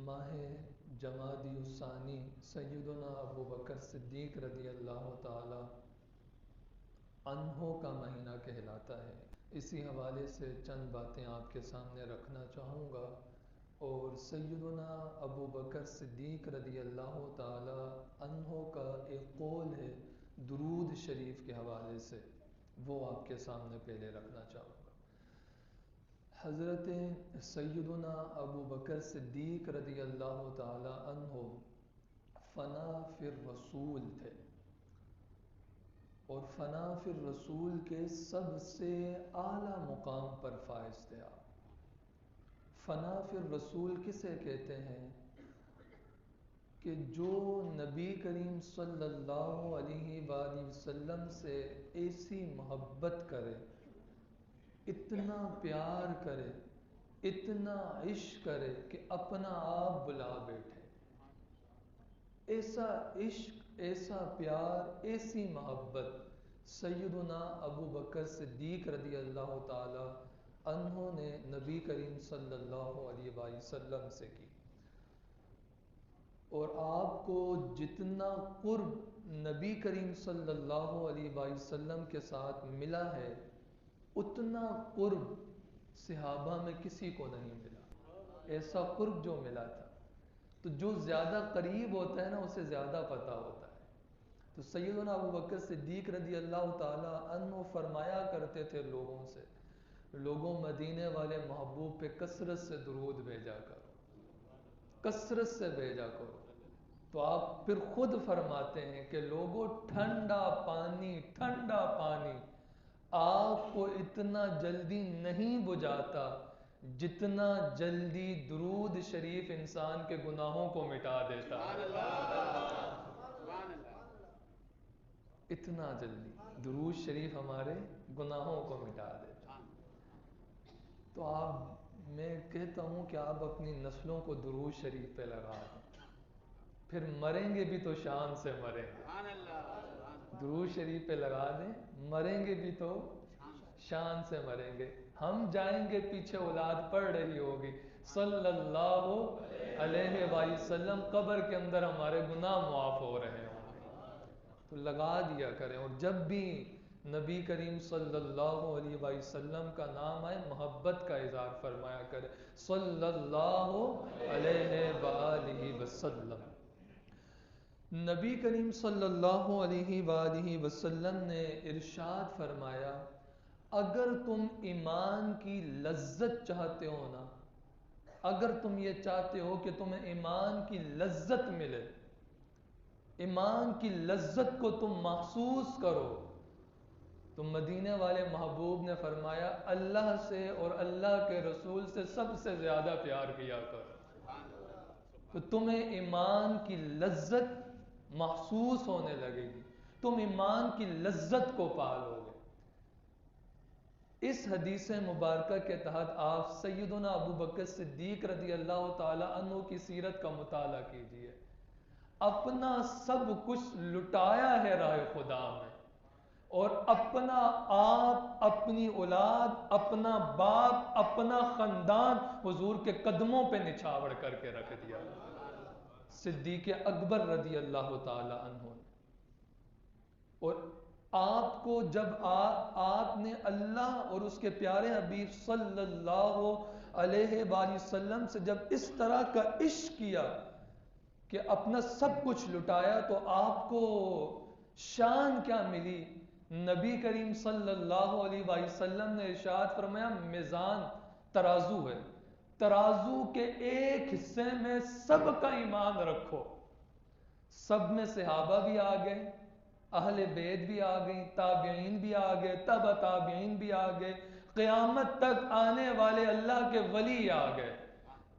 ماہ جمادی الثانی سیدنا ابو بکر صدیق رضی اللہ تعالی عنہ کا مہینہ کہلاتا ہے۔ اسی حوالے سے چند باتیں آپ کے سامنے رکھنا چاہوں گا، اور سیدنا ابو بکر صدیق رضی اللہ تعالی عنہ کا ایک قول ہے درود شریف کے حوالے سے، وہ آپ کے سامنے پہلے رکھنا چاہوں گا۔ حضرت سیدنا ابو بکر صدیق رضی اللہ تعالی عنہ فنا فی الرسول تھے، اور فنا فی الرسول کے سب سے اعلیٰ مقام پر فائز تھے آپ۔ فنا فی الرسول کسے کہتے ہیں کہ جو نبی کریم صلی اللہ علیہ وآلہ وسلم سے ایسی محبت کرے، اتنا پیار کرے، اتنا عشق کرے کہ اپنا آپ بلا بیٹھے۔ ایسا عشق، ایسا پیار، ایسی محبت سیدنا ابو بکر صدیق رضی اللہ تعالی عنہ نے نبی کریم صلی اللہ علیہ وآلہ وسلم سے کی، اور آپ کو جتنا قرب نبی کریم صلی اللہ علیہ وآلہ وسلم کے ساتھ ملا ہے، اتنا قرب صحابہ میں کسی کو نہیں ملا، ایسا قرب جو ملا تھا۔ تو جو زیادہ قریب ہوتا ہے نا، اسے زیادہ پتہ ہوتا ہے۔ تو سیدنا ابو بکر صدیق رضی اللہ تعالی عنہ فرمایا کرتے تھے لوگوں سے، لوگوں مدینے والے محبوب پہ کثرت سے درود بھیجا کرو، کثرت سے بھیجا کرو۔ تو آپ پھر خود فرماتے ہیں کہ لوگوں ٹھنڈا پانی، ٹھنڈا پانی آگ کو اتنا جلدی نہیں بجھاتا جتنا جلدی درود شریف انسان کے گناہوں کو مٹا دیتا ہے۔ اتنا جلدی درود شریف ہمارے گناہوں کو مٹا دیتا۔ تو میں کہتا ہوں کہ آپ اپنی نسلوں کو درود شریف پہ لگا دیں، پھر مریں گے بھی تو شان سے مریں گے۔ درود شریف پہ لگا دیں، مریں گے بھی تو شان سے مریں گے۔ ہم جائیں گے پیچھے اولاد پڑھ رہی ہوگی صلی اللہ علیہ وآلہ وسلم، قبر کے اندر ہمارے گناہ معاف ہو رہے ہوں گے۔ تو لگا دیا کریں، اور جب بھی نبی کریم صلی اللہ علیہ وآلہ وسلم کا نام آئے محبت کا اظہار فرمایا کرے، صلی اللہ علیہ وآلہ وسلم۔ نبی کریم صلی اللہ علیہ وآلہ وسلم نے ارشاد فرمایا، اگر تم ایمان کی لذت چاہتے ہو نا، اگر تم یہ چاہتے ہو کہ تمہیں ایمان کی لذت ملے، ایمان کی لذت کو تم محسوس کرو، تو مدینے والے محبوب نے فرمایا اللہ سے اور اللہ کے رسول سے سب سے زیادہ پیار کیا کرو، تو تمہیں ایمان کی لذت محسوس ہونے لگے گی، تم ایمان کی لذت کو پالو گے۔ اس حدیث مبارکہ کے تحت آپ سیدنا ابو بکر صدیق رضی اللہ تعالی عنہ کی سیرت کا مطالعہ کیجئے۔ اپنا سب کچھ لٹایا ہے راہ خدا میں، اور اپنا آپ، اپنی اولاد، اپنا باپ، اپنا خاندان حضور کے قدموں پہ نچھاور کر کے رکھ دیا صدیق اکبر رضی اللہ تعالی عنہ۔ اور آپ کو جب آپ نے اللہ اور اس کے پیارے حبیب صلی اللہ علیہ وآلہ وسلم سے جب اس طرح کا عشق کیا کہ اپنا سب کچھ لٹایا، تو آپ کو شان کیا ملی؟ نبی کریم صلی اللہ علیہ وآلہ وسلم نے ارشاد فرمایا میزان ترازو ہے، ترازو کے ایک حصے میں سب کا ایمان رکھو۔ سب میں صحابہ بھی آ گئے، اہل بیت بھی آ گئی، تابعین بھی آ گئے، تبع تابعین بھی آ گئے، قیامت تک آنے والے اللہ کے ولی آ گئے،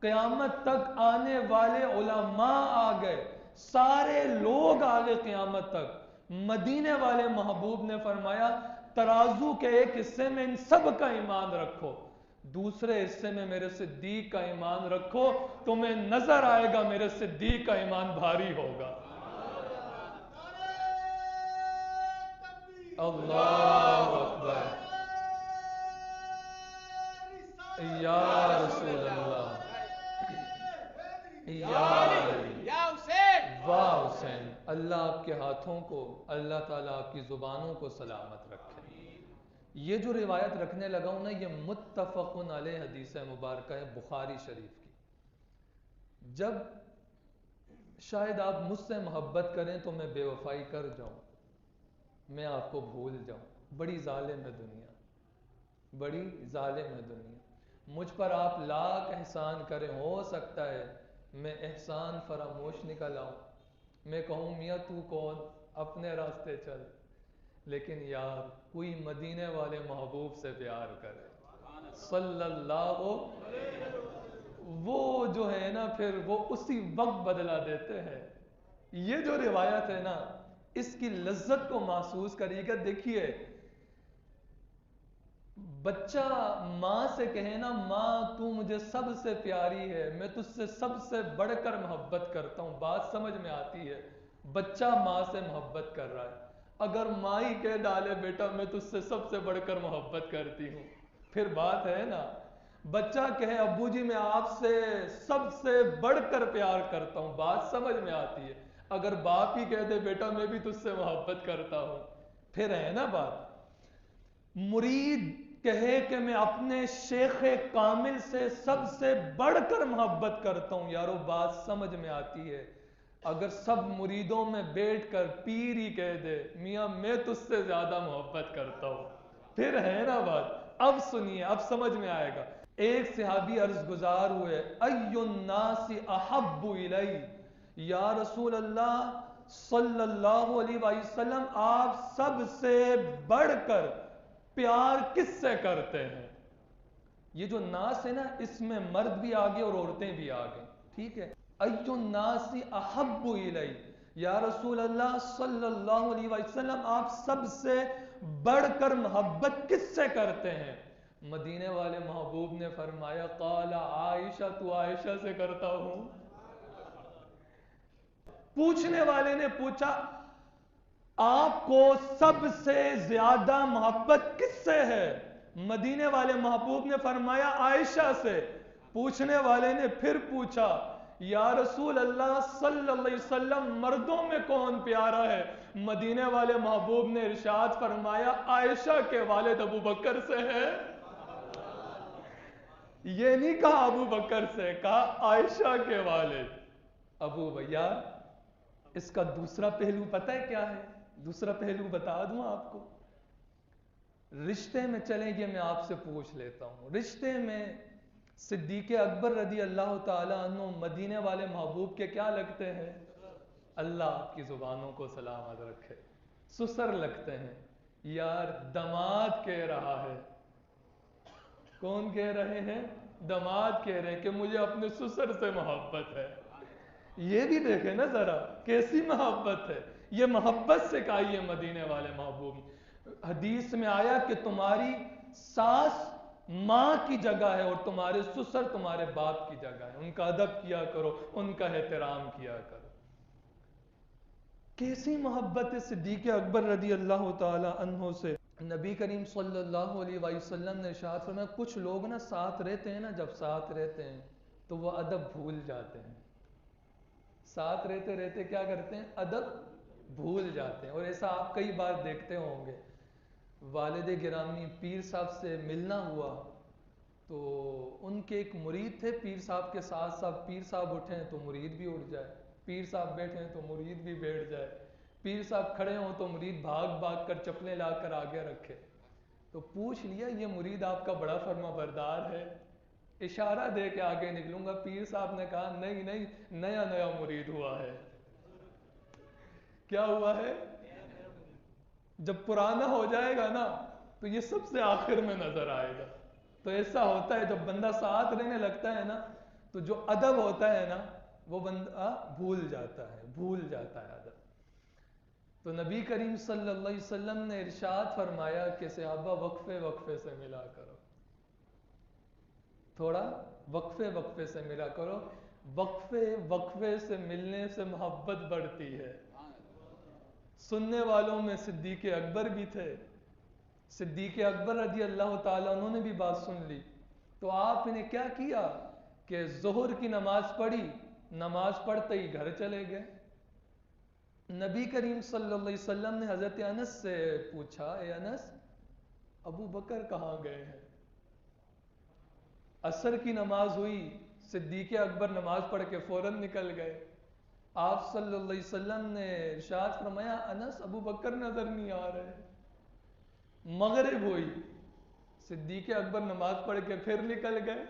قیامت تک آنے والے علماء آ گئے، سارے لوگ آ گئے قیامت تک۔ مدینے والے محبوب نے فرمایا ترازو کے ایک حصے میں ان سب کا ایمان رکھو، دوسرے حصے میں میرے صدیق کا ایمان رکھو، تمہیں نظر آئے گا میرے صدیق کا ایمان بھاری ہوگا۔ اللہ اکبر، یا رسول اللہ۔ یا علی یا حسین واہ حسین. اللہ آپ کے ہاتھوں کو، اللہ تعالیٰ آپ کی زبانوں کو سلامت رکھے. یہ جو روایت رکھنے لگا ہوں نا، یہ متفقن علیہ حدیث مبارکہ ہے بخاری شریف کی. جب شاید آپ مجھ سے محبت کریں تو میں بے وفائی کر جاؤں، میں آپ کو بھول جاؤں. بڑی ظالم ہے دنیا، بڑی ظالم ہے دنیا. مجھ پر آپ لاکھ احسان کریں، ہو سکتا ہے میں احسان فراموش نکل آؤں، میں کہوں میاں تو کون، اپنے راستے چل. لیکن یار کوئی مدینے والے محبوب سے پیار کرے صلی اللہ، وہ جو ہے نا پھر وہ اسی وقت بدلا دیتے ہیں. یہ جو روایت ہے نا، اس کی لذت کو محسوس کریے گا. دیکھیے بچہ ماں سے کہے نا، ماں تو مجھے سب سے پیاری ہے، میں تجھ سے سب سے بڑھ کر محبت کرتا ہوں، بات سمجھ میں آتی ہے. بچہ ماں سے محبت کر رہا ہے. اگر ماں ہی کہہ ڈالے بیٹا میں تجھ سے سب سے بڑھ کر محبت کرتی ہوں، پھر بات ہے نا. بچہ کہے ابو جی میں آپ سے سب سے بڑھ کر پیار کرتا ہوں، بات سمجھ میں آتی ہے. اگر باپ ہی کہہ دے بیٹا میں بھی تجھ سے محبت کرتا ہوں، پھر ہے نا بات. مرید کہے کہ میں اپنے شیخ کامل سے سب سے بڑھ کر محبت کرتا ہوں، یارو بات سمجھ میں آتی ہے. اگر سب مریدوں میں بیٹھ کر پیر ہی کہہ دے میاں میں تجھ سے زیادہ محبت کرتا ہوں، پھر ہے نا بات. اب سنیے، اب سمجھ میں آئے گا. ایک صحابی عرض گزار ہوئے، ای الناس احب الی، یا رسول اللہ صلی اللہ علیہ وسلم آپ سب سے بڑھ کر پیار کس سے کرتے ہیں؟ یہ جو ناس ہے نا، اس میں مرد بھی آگے اور عورتیں بھی آگے. ٹھیک ہے. ای الناس احب الی، یا رسول اللہ صلی اللہ علیہ وسلم آپ سب سے بڑھ کر محبت کس سے کرتے ہیں؟ مدینے والے محبوب نے فرمایا قال عائشہ، تو عائشہ سے کرتا ہوں. پوچھنے والے نے پوچھا آپ کو سب سے زیادہ محبت کس سے ہے؟ مدینے والے محبوب نے فرمایا عائشہ سے. پوچھنے والے نے پھر پوچھا یا رسول اللہ صلی اللہ علیہ وسلم مردوں میں کون پیارا ہے؟ مدینے والے محبوب نے ارشاد فرمایا عائشہ کے والد ابو بکر سے ہے. یہ نہیں کہا ابو بکر سے، کہا عائشہ کے والد. ابو بھیا اس کا دوسرا پہلو پتہ ہے کیا ہے؟ دوسرا پہلو بتا دوں آپ کو. رشتے میں چلیں گے، میں آپ سے پوچھ لیتا ہوں، رشتے میں صدیق اکبر رضی اللہ تعالی عنہ مدینے والے محبوب کے کیا لگتے ہیں؟ اللہ آپ کی زبانوں کو سلامت رکھے. سسر لگتے ہیں. یار داماد کہہ رہا ہے، کون کہہ رہے ہیں؟ داماد کہہ رہے ہیں کہ مجھے اپنے سسر سے محبت ہے. یہ بھی دیکھیں نا ذرا کیسی محبت ہے. یہ محبت سے کہی ہے مدینے والے محبوب. حدیث میں آیا کہ تمہاری ساس ماں کی جگہ ہے اور تمہارے سسر تمہارے باپ کی جگہ ہے. ان کا ادب کیا کرو، ان کا احترام کیا کرو. کیسی محبت ہے صدیق اکبر رضی اللہ تعالی عنہ سے. نبی کریم صلی اللہ علیہ وسلم نے ارشاد فرمایا کچھ لوگ نا ساتھ رہتے ہیں نا، جب ساتھ رہتے ہیں تو وہ ادب بھول جاتے ہیں. ساتھ رہتے رہتے کیا کرتے ہیں؟ ادب بھول جاتے ہیں. اور ایسا آپ کئی بار دیکھتے ہوں گے. والد گرامی پیر صاحب سے ملنا ہوا تو ان کے ایک مرید تھے، پیر صاحب کے ساتھ ساتھ پیر صاحب اٹھیں تو مرید بھی اٹھ جائے، پیر صاحب بیٹھیں تو مرید بھی بیٹھ جائے، پیر صاحب کھڑے ہوں تو مرید بھاگ بھاگ کر چپلیں لا کر آگے رکھے. تو پوچھ لیا یہ مرید آپ کا بڑا فرما بردار ہے؟ اشارہ دے کے آگے نکلوں گا. پیر صاحب نے کہا نہیں نہیں، نیا نیا مرید ہوا ہے. کیا ہوا ہے؟ جب پرانا ہو جائے گا نا تو یہ سب سے آخر میں نظر آئے گا. تو ایسا ہوتا ہے جب بندہ ساتھ رہنے لگتا ہے نا تو جو ادب ہوتا ہے نا وہ بندہ بھول جاتا ہے ادب. تو نبی کریم صلی اللہ علیہ وسلم نے ارشاد فرمایا کہ صحابہ وقفے وقفے سے ملا کرو، تھوڑا وقفے وقفے سے ملا کرو. وقفے وقفے سے ملنے سے محبت بڑھتی ہے. سننے والوں میں صدیق اکبر بھی تھے. صدیق اکبر رضی اللہ تعالیٰ انہوں نے بھی بات سن لی. تو آپ نے کیا کیا کہ ظہر کی نماز پڑھی، نماز پڑھتے ہی گھر چلے گئے۔ نبی کریم صلی اللہ علیہ وسلم نے حضرت انس سے پوچھا، اے انس، ابو بکر کہاں گئے ہیں؟ عصر کی نماز ہوئی، صدیق اکبر نماز پڑھ کے فوراً نکل گئے۔ آپ صلی اللہ علیہ وسلم نے ارشاد فرمایا، انس ابو بکر نظر نہیں آ رہے۔ مغرب ہوئی، صدیق اکبر نماز پڑھ کے پھر نکل گئے۔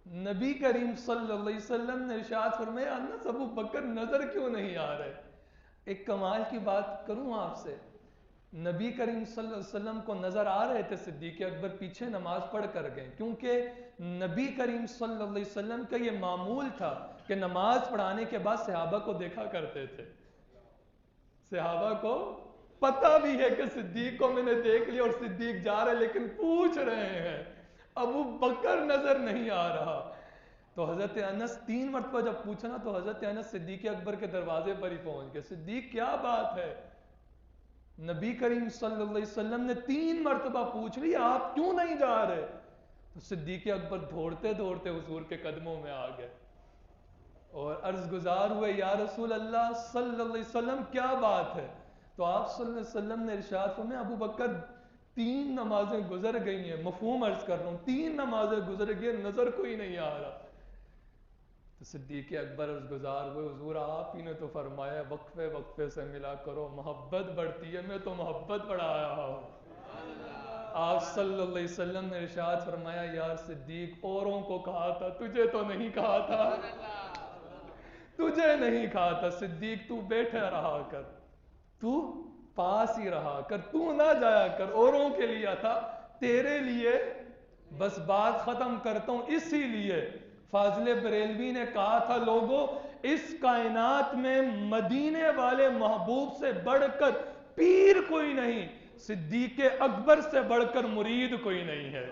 نبی کریم صلی اللہ علیہ وسلم نے ارشاد فرمایا، انس ابو بکر نظر کیوں نہیں آ رہے؟ ایک کمال کی بات کروں آپ سے، نبی کریم صلی اللہ علیہ وسلم کو نظر آ رہے تھے، صدیق اکبر پیچھے نماز پڑھ کر گئے، کیونکہ نبی کریم صلی اللہ علیہ وسلم کا یہ معمول تھا کہ نماز پڑھانے کے بعد صحابہ کو دیکھا کرتے تھے۔ صحابہ کو پتہ بھی ہے کہ صدیق کو میں نے دیکھ لیا اور صدیق جا رہے، لیکن پوچھ رہے ہیں ابو بکر نظر نہیں آ رہا۔ تو حضرت انس 3 مرتبہ جب پوچھنا تو حضرت انس صدیق اکبر کے دروازے پر ہی پہنچ گئے، صدیق کیا بات ہے؟ نبی کریم صلی اللہ علیہ وسلم نے 3 مرتبہ پوچھ لیا، آپ کیوں نہیں جا رہے؟ تو صدیق اکبر دوڑتے دوڑتے حضور کے قدموں میں آ گئے اور عرض گزار ہوئے، یا رسول اللہ صلی اللہ علیہ وسلم کیا بات ہے؟ تو آپ صلی اللہ علیہ وسلم نے ارشاد فرمایا، ابو بکر 3 نمازیں گزر گئی ہیں، مفہوم عرض کر رہا ہوں، 3 نمازیں گزر گئی، نظر کوئی نہیں آ رہا۔ تو صدیق اکبر عرض گزار ہوئے، حضور آپ ہی نے تو فرمایا وقفے وقفے سے ملا کرو، محبت بڑھتی ہے، میں تو محبت بڑھایا ہوں۔ آپ صلی اللہ علیہ وسلم نے ارشاد فرمایا، یار صدیق اوروں کو کہا تھا، تجھے تو نہیں کہا تھا، تجھے نہیں کہا تھا۔ صدیق تو بیٹھا رہا کر، تو پاس ہی رہا کر، تو نہ جایا کر، اوروں کے لیے تھا، تیرے لیے بس بات ختم کرتا ہوں۔ اسی لیے فاضل بریلوی نے کہا تھا، لوگوں اس کائنات میں مدینے والے محبوب سے بڑھ کر پیر کوئی نہیں، صدیق اکبر سے بڑھ کر مرید کوئی نہیں ہے۔